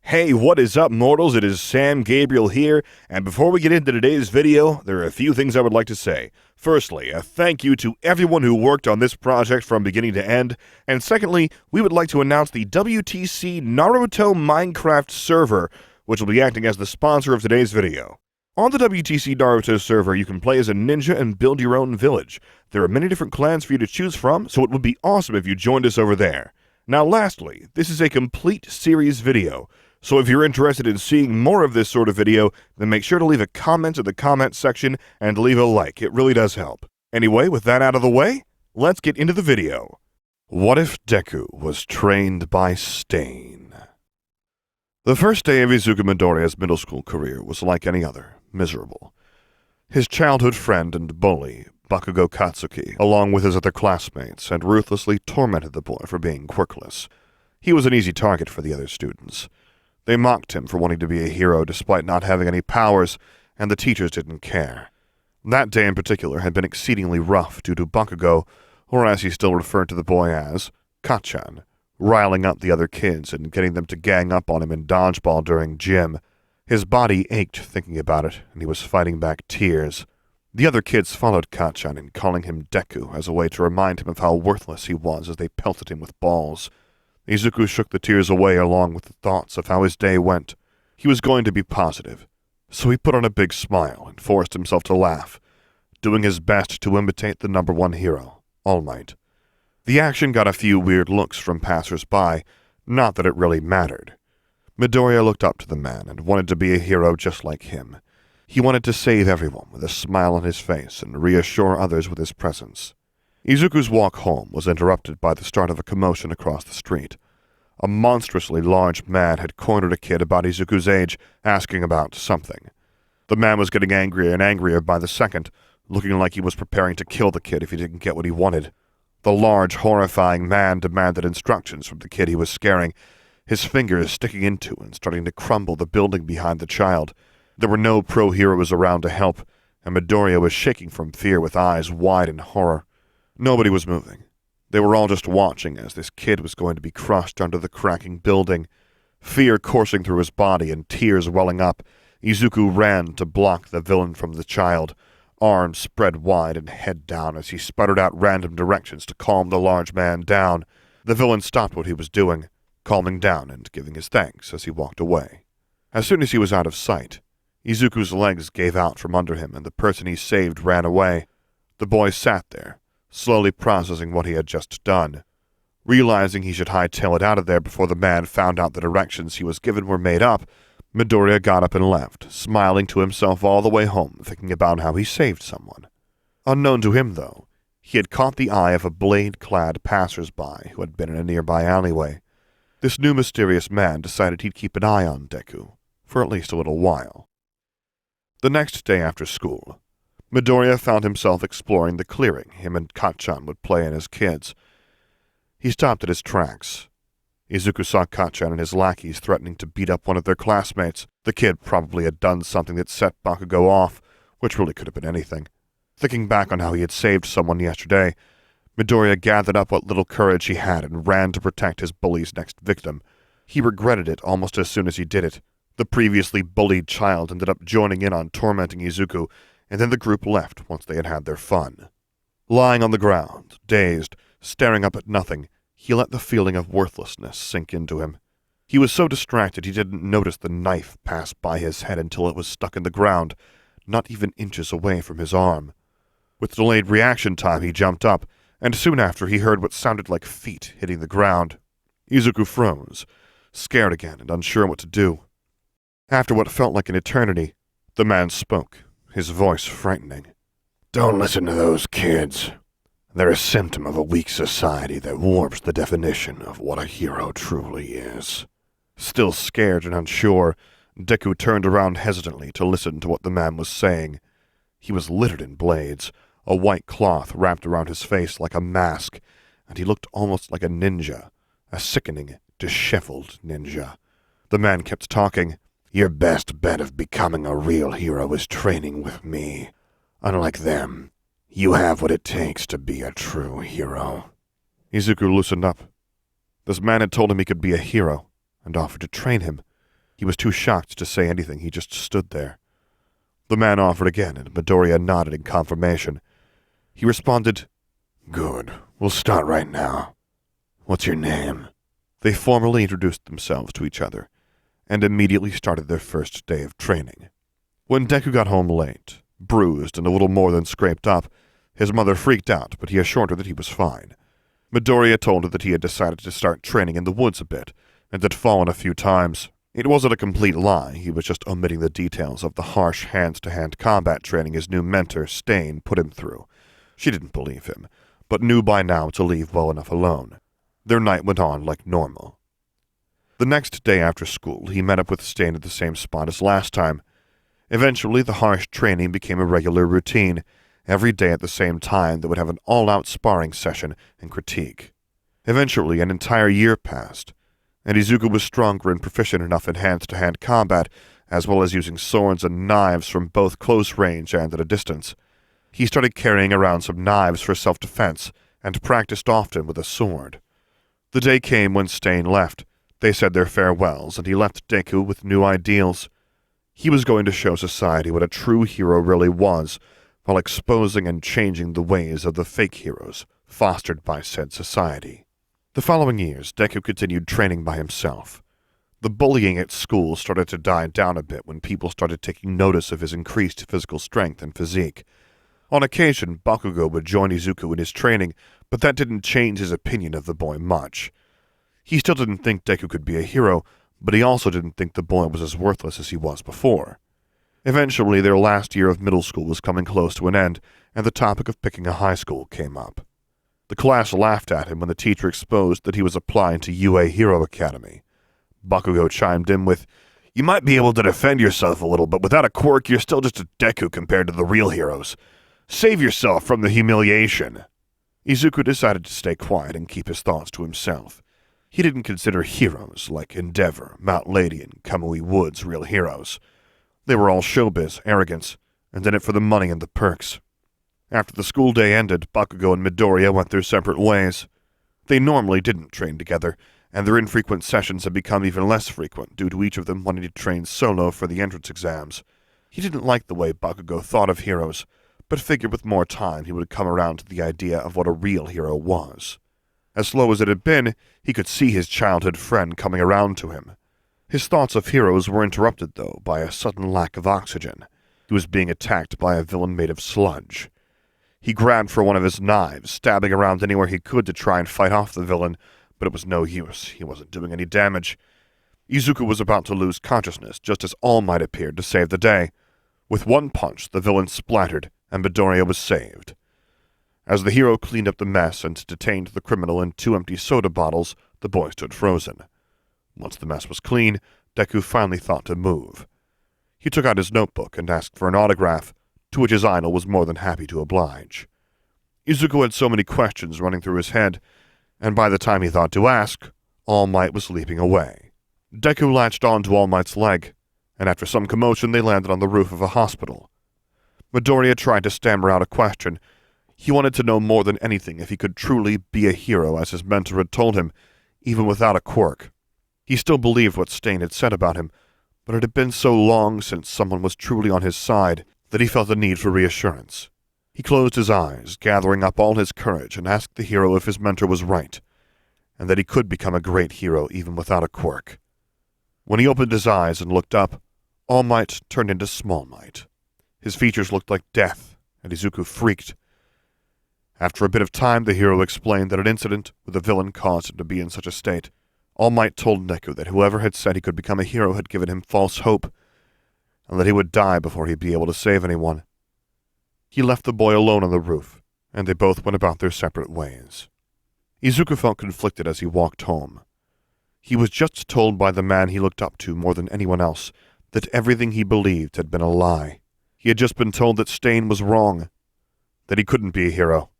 Hey, what is up, mortals? It is Sam Gabriel here, and before we get into today's video, there are a few things I would like to say. Firstly, a thank you to everyone who worked on this project from beginning to end, and secondly, we would like to announce the WTC Naruto Minecraft server, which will be acting as the sponsor of today's video. On the WTC Naruto server, you can play as a ninja and build your own village. There are many different clans for you to choose from, so it would be awesome if you joined us over there. Now lastly, this is a complete series video. So if you're interested in seeing more of this sort of video, then make sure to leave a comment in the comment section and leave a like. It really does help. Anyway, with that out of the way, let's get into the video. What if Deku was trained by Stain? The first day of Izuku Midoriya's middle school career was like any other, miserable. His childhood friend and bully, Bakugo Katsuki, along with his other classmates, had ruthlessly tormented the boy for being quirkless. He was an easy target for the other students. They mocked him for wanting to be a hero despite not having any powers, and the teachers didn't care. That day in particular had been exceedingly rough due to Bakugo, or as he still referred to the boy as, Kacchan, riling up the other kids and getting them to gang up on him in dodgeball during gym. His body ached thinking about it, and he was fighting back tears. The other kids followed Kacchan in calling him Deku as a way to remind him of how worthless he was as they pelted him with balls. Izuku shook the tears away along with the thoughts of how his day went. He was going to be positive, so he put on a big smile and forced himself to laugh, doing his best to imitate the number one hero, All Might. The action got a few weird looks from passers-by, not that it really mattered. Midoriya looked up to the man and wanted to be a hero just like him. He wanted to save everyone with a smile on his face and reassure others with his presence. Izuku's walk home was interrupted by the start of a commotion across the street. A monstrously large man had cornered a kid about Izuku's age, asking about something. The man was getting angrier and angrier by the second, looking like he was preparing to kill the kid if he didn't get what he wanted. The large, horrifying man demanded instructions from the kid he was scaring, his fingers sticking into and starting to crumble the building behind the child. There were no pro-heroes around to help, and Midoriya was shaking from fear with eyes wide in horror. Nobody was moving. They were all just watching as this kid was going to be crushed under the cracking building. Fear coursing through his body and tears welling up, Izuku ran to block the villain from the child, arms spread wide and head down as he sputtered out random directions to calm the large man down. The villain stopped what he was doing, calming down and giving his thanks as he walked away. As soon as he was out of sight, Izuku's legs gave out from under him and the person he saved ran away. The boy sat there, slowly processing what he had just done. Realizing he should hightail it out of there before the man found out the directions he was given were made up, Midoriya got up and left, smiling to himself all the way home, thinking about how he saved someone. Unknown to him, though, he had caught the eye of a blade-clad passers-by who had been in a nearby alleyway. This new mysterious man decided he'd keep an eye on Deku, for at least a little while. The next day after school, Midoriya found himself exploring the clearing him and Kacchan would play in as kids. He stopped at his tracks. Izuku saw Kacchan and his lackeys threatening to beat up one of their classmates. The kid probably had done something that set Bakugo off, which really could have been anything. Thinking back on how he had saved someone yesterday, Midoriya gathered up what little courage he had and ran to protect his bully's next victim. He regretted it almost as soon as he did it. The previously bullied child ended up joining in on tormenting Izuku, and then the group left once they had had their fun. Lying on the ground, dazed, staring up at nothing, he let the feeling of worthlessness sink into him. He was so distracted he didn't notice the knife pass by his head until it was stuck in the ground, not even inches away from his arm. With delayed reaction time, he jumped up, and soon after he heard what sounded like feet hitting the ground. Izuku froze, scared again and unsure what to do. After what felt like an eternity, the man spoke, his voice frightening. Don't listen to those kids. They're a symptom of a weak society that warps the definition of what a hero truly is. Still scared and unsure, Deku turned around hesitantly to listen to what the man was saying. He was littered in blades, a white cloth wrapped around his face like a mask, and he looked almost like a ninja, a sickening, disheveled ninja. The man kept talking. Your best bet of becoming a real hero is training with me. Unlike them, you have what it takes to be a true hero. Izuku loosened up. This man had told him he could be a hero, and offered to train him. He was too shocked to say anything, he just stood there. The man offered again, and Midoriya nodded in confirmation. He responded, Good, we'll start right now. What's your name? They formally introduced themselves to each other, and immediately started their first day of training. When Deku got home late, bruised and a little more than scraped up, his mother freaked out, but he assured her that he was fine. Midoriya told her that he had decided to start training in the woods a bit, and had fallen a few times. It wasn't a complete lie, he was just omitting the details of the harsh hand-to-hand combat training his new mentor, Stain, put him through. She didn't believe him, but knew by now to leave well enough alone. Their night went on like normal. The next day after school, he met up with Stain at the same spot as last time. Eventually, the harsh training became a regular routine. Every day at the same time, they would have an all-out sparring session and critique. Eventually, an entire year passed, and Izuku was stronger and proficient enough in hand-to-hand combat, as well as using swords and knives from both close range and at a distance. He started carrying around some knives for self-defense, and practiced often with a sword. The day came when Stain left. They said their farewells, and he left Deku with new ideals. He was going to show society what a true hero really was, while exposing and changing the ways of the fake heroes fostered by said society. The following years, Deku continued training by himself. The bullying at school started to die down a bit when people started taking notice of his increased physical strength and physique. On occasion, Bakugo would join Izuku in his training, but that didn't change his opinion of the boy much. He still didn't think Deku could be a hero, but he also didn't think the boy was as worthless as he was before. Eventually, their last year of middle school was coming close to an end, and the topic of picking a high school came up. The class laughed at him when the teacher exposed that he was applying to UA Hero Academy. Bakugo chimed in with, "You might be able to defend yourself a little, but without a quirk, you're still just a Deku compared to the real heroes. Save yourself from the humiliation." Izuku decided to stay quiet and keep his thoughts to himself. He didn't consider heroes like Endeavor, Mount Lady, and Kamui Woods real heroes. They were all showbiz, arrogance, and in it for the money and the perks. After the school day ended, Bakugo and Midoriya went their separate ways. They normally didn't train together, and their infrequent sessions had become even less frequent due to each of them wanting to train solo for the entrance exams. He didn't like the way Bakugo thought of heroes, but figured with more time he would come around to the idea of what a real hero was. As slow as it had been, he could see his childhood friend coming around to him. His thoughts of heroes were interrupted, though, by a sudden lack of oxygen. He was being attacked by a villain made of sludge. He grabbed for one of his knives, stabbing around anywhere he could to try and fight off the villain, but it was no use. He wasn't doing any damage. Izuku was about to lose consciousness, just as All Might appeared to save the day. With one punch, the villain splattered, and Midoriya was saved. As the hero cleaned up the mess and detained the criminal in 2 empty soda bottles, the boy stood frozen. Once the mess was clean, Deku finally thought to move. He took out his notebook and asked for an autograph, to which his idol was more than happy to oblige. Izuku had so many questions running through his head, and by the time he thought to ask, All Might was leaping away. Deku latched onto All Might's leg, and after some commotion they landed on the roof of a hospital. Midoriya tried to stammer out a question. He wanted to know more than anything if he could truly be a hero as his mentor had told him, even without a quirk. He still believed what Stain had said about him, but it had been so long since someone was truly on his side that he felt the need for reassurance. He closed his eyes, gathering up all his courage, and asked the hero if his mentor was right, and that he could become a great hero even without a quirk. When he opened his eyes and looked up, All Might turned into Small Might. His features looked like death, and Izuku freaked. After a bit of time, the hero explained that an incident with a villain caused him to be in such a state. All Might told Deku that whoever had said he could become a hero had given him false hope, and that he would die before he'd be able to save anyone. He left the boy alone on the roof, and they both went about their separate ways. Izuku felt conflicted as he walked home. He was just told by the man he looked up to more than anyone else that everything he believed had been a lie. He had just been told that Stain was wrong, that he couldn't be a hero.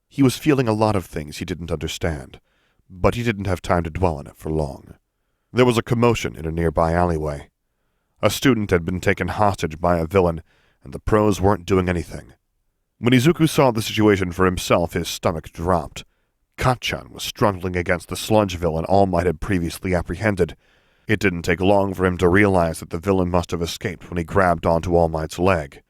He was feeling a lot of things he didn't understand, but he didn't have time to dwell on it for long. There was a commotion in a nearby alleyway. A student had been taken hostage by a villain, and the pros weren't doing anything. When Izuku saw the situation for himself, his stomach dropped. Kacchan was struggling against the sludge villain All Might had previously apprehended. It didn't take long for him to realize that the villain must have escaped when he grabbed onto All Might's leg.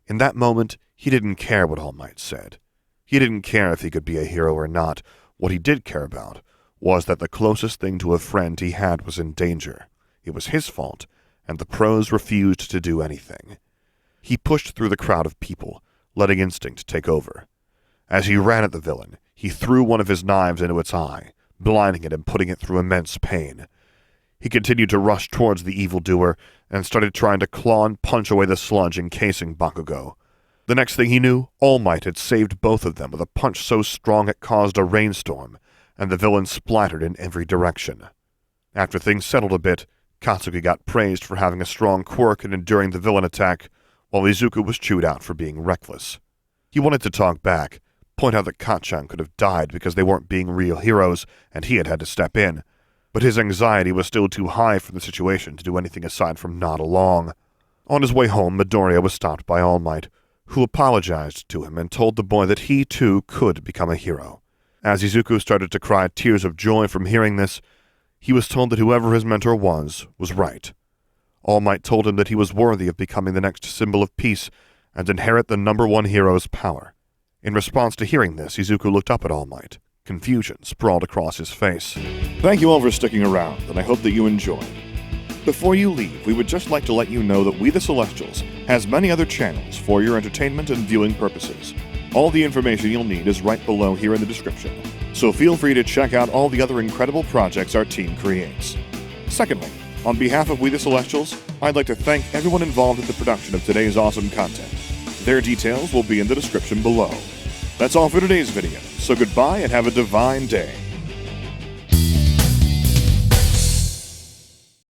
In that moment, he didn't care what All Might said. He didn't care if he could be a hero or not. What he did care about was that the closest thing to a friend he had was in danger. It was his fault, and the pros refused to do anything. He pushed through the crowd of people, letting instinct take over. As he ran at the villain, he threw one of his knives into its eye, blinding it and putting it through immense pain. He continued to rush towards the evildoer and started trying to claw and punch away the sludge encasing Bakugo. The next thing he knew, All Might had saved both of them with a punch so strong it caused a rainstorm, and the villain splattered in every direction. After things settled a bit, Katsuki got praised for having a strong quirk and enduring the villain attack, while Izuku was chewed out for being reckless. He wanted to talk back, point out that Kacchan could have died because they weren't being real heroes and he had had to step in, but his anxiety was still too high for the situation to do anything aside from nod along. On his way home, Midoriya was stopped by All Might, who apologized to him and told the boy that he too could become a hero. As Izuku started to cry tears of joy from hearing this, he was told that whoever his mentor was right. All Might told him that he was worthy of becoming the next symbol of peace and inherit the #1 hero's power. In response to hearing this, Izuku looked up at All Might. Confusion sprawled across his face. Thank you all for sticking around, and I hope that you enjoyed. Before you leave, we would just like to let you know that We the Celestials has many other channels for your entertainment and viewing purposes. All the information you'll need is right below here in the description, so feel free to check out all the other incredible projects our team creates. Secondly, on behalf of We the Celestials, I'd like to thank everyone involved in the production of today's awesome content. Their details will be in the description below. That's all for today's video, so goodbye and have a divine day.